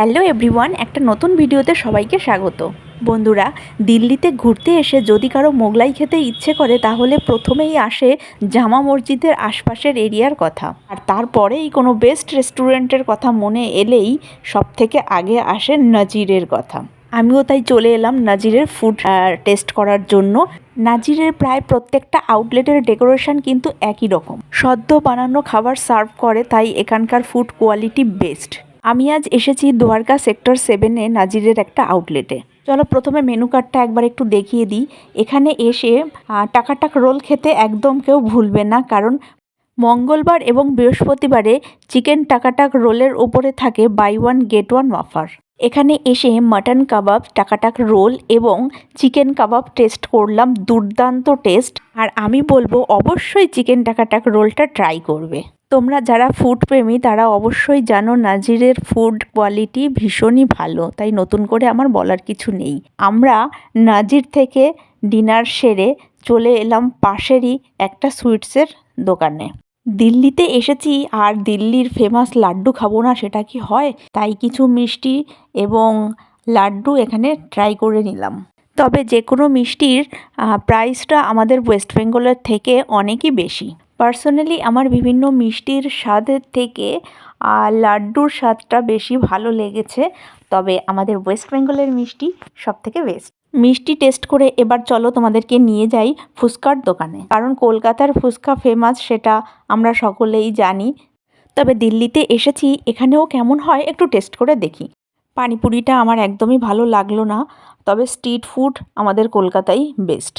Hello everyone, একটা নতুন ভিডিওতে সবাইকে স্বাগত। বন্ধুরা, দিল্লিতে ঘুরতে এসে যদি কারো মোগলাই খেতে ইচ্ছে করে তাহলে প্রথমেই আসে জামা মসজিদের আশপাশের এরিয়ার কথা, আর তারপরেই কোনো বেস্ট রেস্টুরেন্টের কথা মনে এলেই সবথেকে আগে আসে নাজিরের কথা। আমিও তাই চলে এলাম নাজিরের ফুড টেস্ট করার জন্য। নাজিরের প্রায় প্রত্যেকটা আউটলেটের ডেকোরেশন কিন্তু একই রকম, সদ্য বানানো খাবার সার্ভ করে, তাই এখানকার ফুড কোয়ালিটি বেস্ট। আমি আজ এসেছি দ্বারকা সেক্টর 7-এ নাজিরের একটা আউটলেটে। চলো প্রথমে মেনু কার্ডটা একবার একটু দেখিয়ে দিই। এখানে এসে টাকাটাক রোল খেতে একদম কেউ ভুলবে না, কারণ মঙ্গলবার এবং বৃহস্পতিবারে চিকেন টাকাটাক রোলের ওপরে থাকে buy one get one offer. এখানে এসে মাটন কাবাব, টাকাটাক রোল এবং চিকেন কাবাব টেস্ট করলাম, দুর্দান্ত টেস্ট। আর আমি বলবো অবশ্যই চিকেন টাকাটাক রোলটা ট্রাই করবে। তোমরা যারা ফুড প্রেমী তারা অবশ্যই জানো নাজিরের ফুড কোয়ালিটি ভীষণই ভালো, তাই নতুন করে আমার বলার কিছু নেই। আমরা নাজির থেকে ডিনার সেরে চলে এলাম পাশেরই একটা সুইটসের দোকানে। দিল্লিতে এসেছি আর দিল্লির ফেমাস লাড্ডু খাবো না সেটা কি হয়, তাই কিছু মিষ্টি এবং লাড্ডু এখানে ট্রাই করে নিলাম। তবে যে কোনো মিষ্টির প্রাইসটা আমাদের ওয়েস্ট বেঙ্গলের থেকে অনেকই বেশি। পার্সোনালি আমার বিভিন্ন মিষ্টির স্বাদের থেকে লাড্ডুর স্বাদটা বেশি ভালো লেগেছে, তবে আমাদের ওয়েস্ট বেঙ্গলের মিষ্টি সবথেকে বেস্ট। মিষ্টি টেস্ট করে এবার চলো তোমাদেরকে নিয়ে যাই ফুচকার দোকানে, কারণ কলকাতার ফুচকা ফেমাস সেটা আমরা সকলেই জানি। তবে দিল্লিতে এসেছি, এখানেও কেমন হয় একটু টেস্ট করে দেখি। পানিপুরিটা আমার একদমই ভালো লাগলো না, তবে স্ট্রিট ফুড আমাদের কলকাতায় বেস্ট।